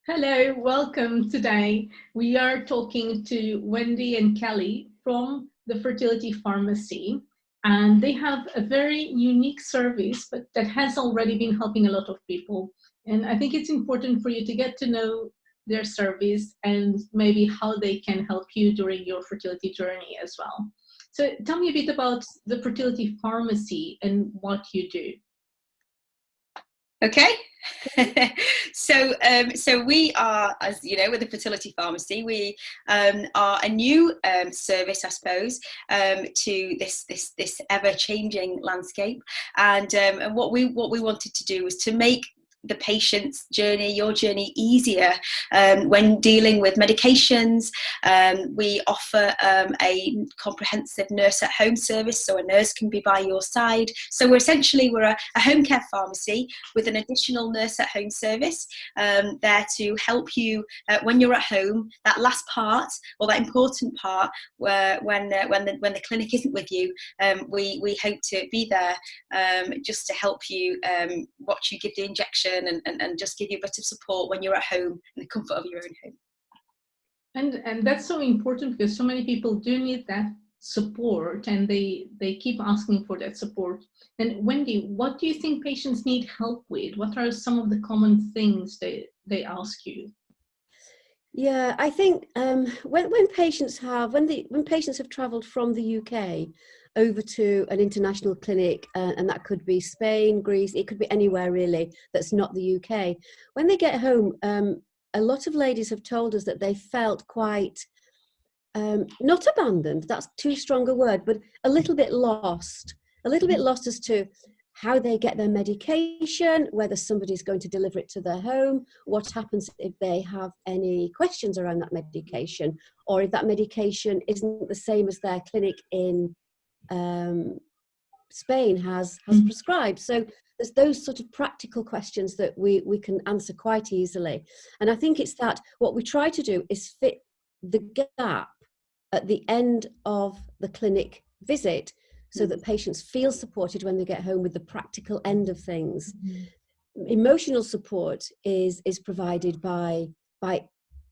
Hello, welcome today. We are talking to Wendy and Kelly from the Fertility Pharmacy, and they have a very unique service, but that has already been helping a lot of people. And I think it's important for you to get to know their service and maybe how they can help you during your fertility journey as well. So tell me a bit about the Fertility Pharmacy and what you do. Okay. So we are, as you know, with the Fertility Pharmacy, we are a new service, I suppose, to this ever-changing landscape. And what we wanted to do was to make the patient's journey, your journey, easier when dealing with medications. We offer a comprehensive nurse at home service, so a nurse can be by your side. So we're a home care pharmacy with an additional nurse at home service there to help you when you're at home. That last part, or that important part, where when the clinic isn't with you, we hope to be there just to help you watch you give the injection and just give you a bit of support when you're at home in the comfort of your own home. And that's so important because so many people do need that support, and they keep asking for that support. And Wendy, what do you think patients need help with? What are some of the common things they ask you? Yeah, I think when patients have travelled from the UK over to an international clinic, and that could be Spain, Greece, it could be anywhere really that's not the UK. When they get home, a lot of ladies have told us that they felt quite, not abandoned, that's too strong a word, but a little bit lost as to how they get their medication, whether somebody's going to deliver it to their home, what happens if they have any questions around that medication, or if that medication isn't the same as their clinic in Spain has prescribed. So there's those sort of practical questions that we can answer quite easily. And I think it's that what we try to do is fit the gap at the end of the clinic visit so that patients feel supported when they get home with the practical end of things. Emotional support is provided by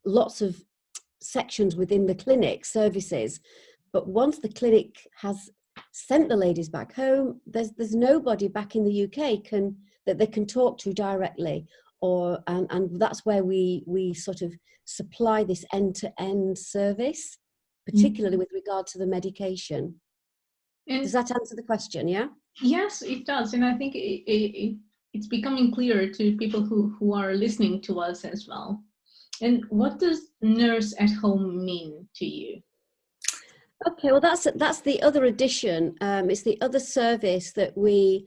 lots of sections within the clinic services. But once the clinic has sent the ladies back home, there's nobody back in the UK that they can talk to directly, and that's where we sort of supply this end-to-end service, particularly with regard to the medication. Does that answer the question? Yeah. Yes, it does, and I think it's becoming clearer to people who are listening to us as well. And what does nurse at home mean to you? Okay, well that's the other addition. It's the other service that we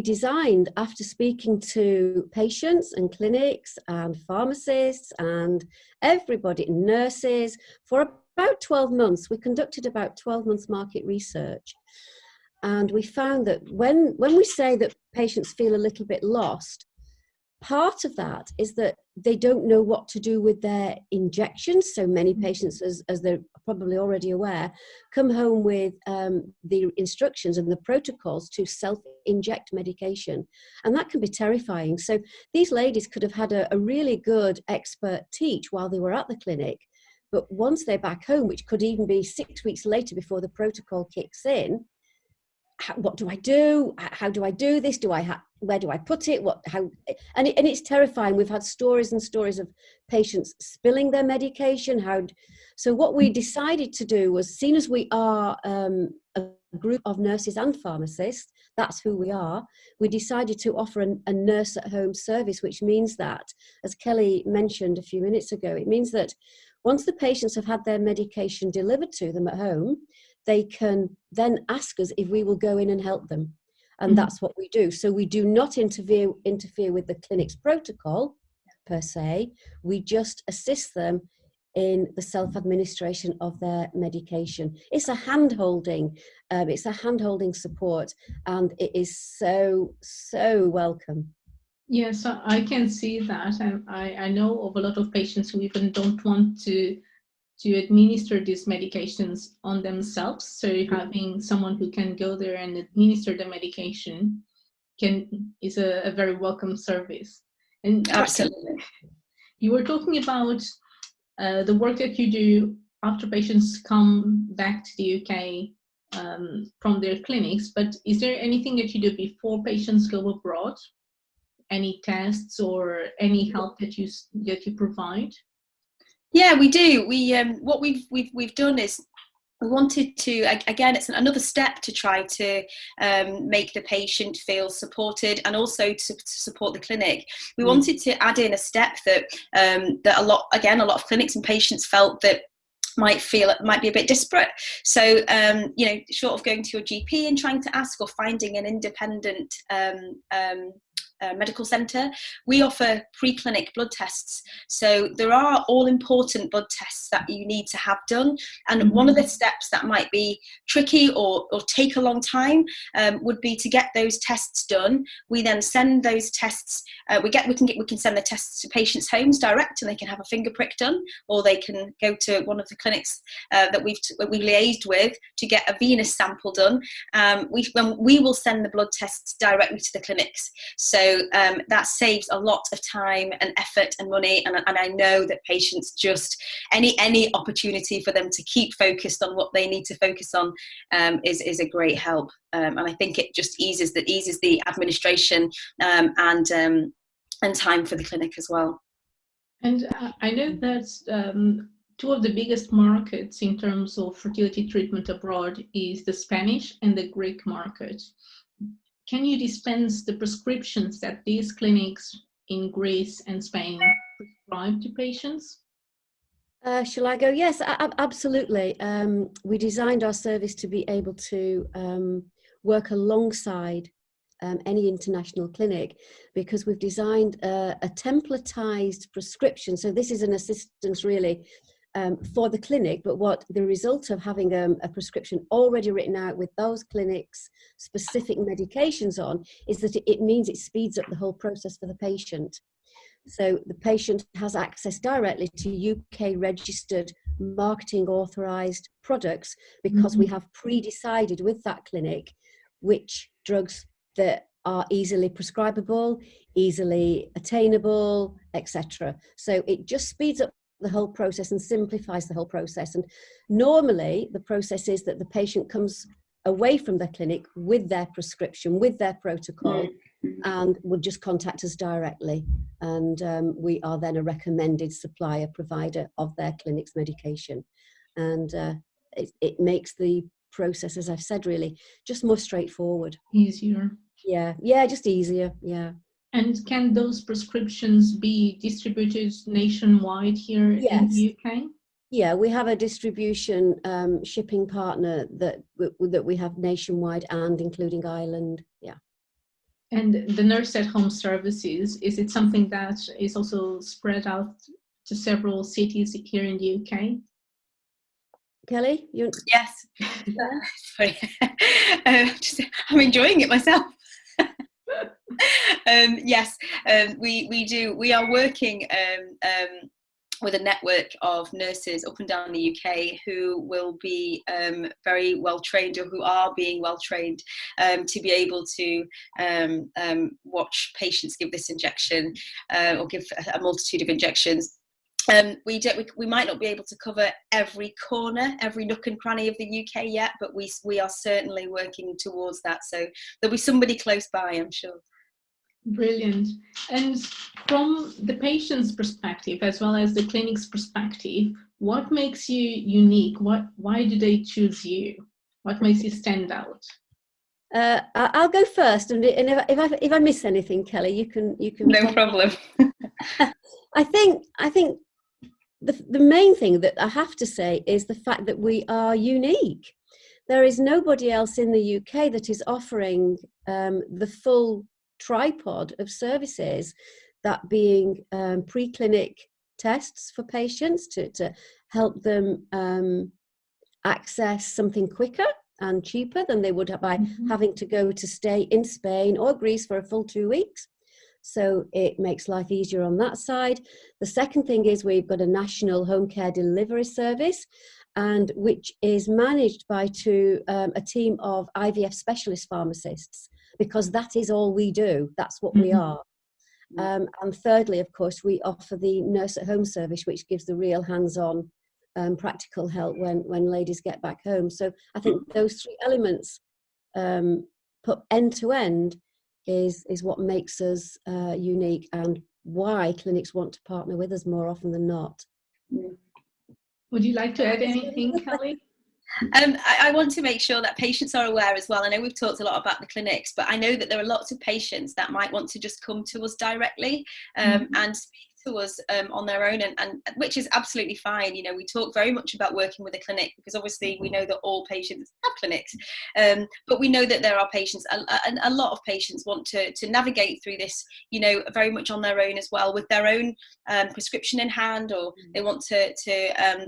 designed after speaking to patients and clinics and pharmacists and everybody, nurses, for about 12 months. We conducted about 12 months market research, and we found that when we say that patients feel a little bit lost, part of that is that they don't know what to do with their injections. So many patients, as they're probably already aware, come home with the instructions and the protocols to self-inject medication. And that can be terrifying. So these ladies could have had a really good expert teach while they were at the clinic. But once they're back home, which could even be 6 weeks later before the protocol kicks in, what do I do? How do I do this? Where do I put it? And it's terrifying. We've had stories and stories of patients spilling their medication. So what we decided to do was, seen as we are a group of nurses and pharmacists, that's who we are, we decided to offer a nurse at home service, which means that, as Kelly mentioned a few minutes ago, it means that once the patients have had their medication delivered to them at home, they can then ask us if we will go in and help them. And that's what we do. So we do not interfere with the clinic's protocol per se. We just assist them in the self-administration of their medication. It's a hand-holding support, and it is so welcome. Yes, I can see that, and I know of a lot of patients who even don't want to administer these medications on themselves. So having someone who can go there and administer the medication is a very welcome service. And absolutely. You were talking about the work that you do after patients come back to the UK from their clinics, but is there anything that you do before patients go abroad? Any tests or any help that you provide? Yeah, we do. What we've done is we wanted to, again, it's another step to try to make the patient feel supported, and also to support the clinic. We wanted to add in a step that a lot of clinics and patients felt that might be a bit disparate. So short of going to your GP and trying to ask, or finding an independent medical centre, we offer Preclinic blood tests. So there are all important blood tests that you need to have done, and one of the steps that might be tricky or take a long time would be to get those tests done. We then send those tests, we can send the tests to patients' homes direct, and they can have a finger prick done, or they can go to one of the clinics that we've liaised with to get a venous sample done. We will send the blood tests directly to the clinics. So that saves a lot of time and effort and money, and I know that patients just any opportunity for them to keep focused on what they need to focus on is a great help, and I think it just eases the administration and time for the clinic as well. And I know that two of the biggest markets in terms of fertility treatment abroad is the Spanish and the Greek market. Can you dispense the prescriptions that these clinics in Greece and Spain prescribe to patients? Shall I go? Yes, absolutely. We designed our service to be able to work alongside any international clinic, because we've designed a templatized prescription. So this is an assistance really for the clinic, but what the result of having a prescription already written out with those clinics' specific medications on is that it means it speeds up the whole process for the patient. So the patient has access directly to UK registered marketing authorized products, because we have pre-decided with that clinic which drugs that are easily prescribable, easily attainable, etc. So it just speeds up the whole process and simplifies the whole process. And normally the process is that the patient comes away from the clinic with their prescription, with their protocol, and will just contact us directly, and we are then a recommended supplier provider of their clinic's medication, and it makes the process, as I've said, really just more straightforward, easier. Yeah, just easier. Yeah. And can those prescriptions be distributed nationwide here in the UK? Yeah, we have a distribution shipping partner that we have nationwide and including Ireland. Yeah. And the nurse at home services, is it something that is also spread out to several cities here in the UK? Kelly, you? Yes. Sorry. I'm enjoying it myself. Yes, we do. We are working with a network of nurses up and down the UK who will be very well trained, or who are being well trained, to be able to watch patients give this injection, or give a multitude of injections. We might not be able to cover every corner, every nook and cranny of the UK yet, but we are certainly working towards that. So there'll be somebody close by, I'm sure. Brilliant. And from the patient's perspective, as well as the clinic's perspective, what makes you unique? Why do they choose you? What makes you stand out? I'll go first, and if I miss anything, Kelly, you can. No problem. I think the main thing that I have to say is the fact that we are unique. There is nobody else in the UK that is offering the full tripod of services, that being preclinic tests for patients to help them access something quicker and cheaper than they would have by having to go to stay in Spain or Greece for a full 2 weeks. So it makes life easier on that side. The second thing is we've got a national home care delivery service, and which is managed by a team of IVF specialist pharmacists, because that is all we do. That's what we are. And thirdly, of course, we offer the nurse at home service, which gives the real hands-on practical help when ladies get back home. So I think those three elements put end to end is what makes us unique, and why clinics want to partner with us more often than not. Would you like to add anything, Kelly? I want to make sure that patients are aware as well. I know we've talked a lot about the clinics, but I know that there are lots of patients that might want to just come to us directly and speak to us on their own, and which is absolutely fine. You know, we talk very much about working with a clinic because obviously we know that all patients have clinics, but we know that there are patients, a lot of patients want to navigate through this, you know, very much on their own as well, with their own prescription in hand, or they want to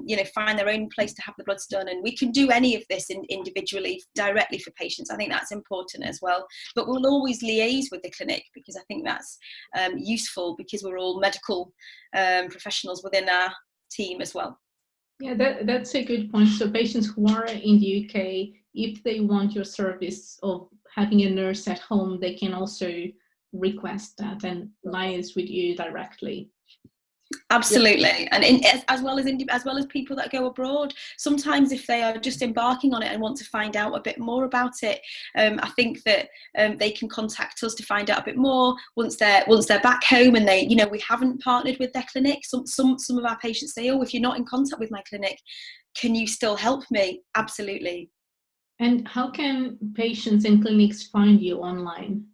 you know, find their own place to have the bloods done, and we can do any of this individually directly for patients. I think that's important as well, but we'll always liaise with the clinic because I think that's useful, because we're all medical professionals within our team as well. Yeah, that's a good point. So patients who are in the UK, if they want your service of having a nurse at home, they can also request that and liaise with you directly. Absolutely, and as well as people that go abroad. Sometimes if they are just embarking on it and want to find out a bit more about it, I think that they can contact us to find out a bit more once they're back home and they, you know, we haven't partnered with their clinic. Some of our patients say, oh, if you're not in contact with my clinic, can you still help me? Absolutely. And how can patients and clinics find you online?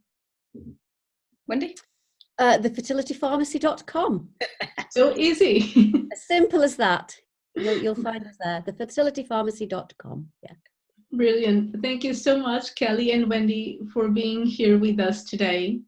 Wendy? Thefertilitypharmacy.com. So easy. As simple as that. You'll find us there. Thefertilitypharmacy.com. Yeah. Brilliant. Thank you so much, Kelly and Wendey, for being here with us today.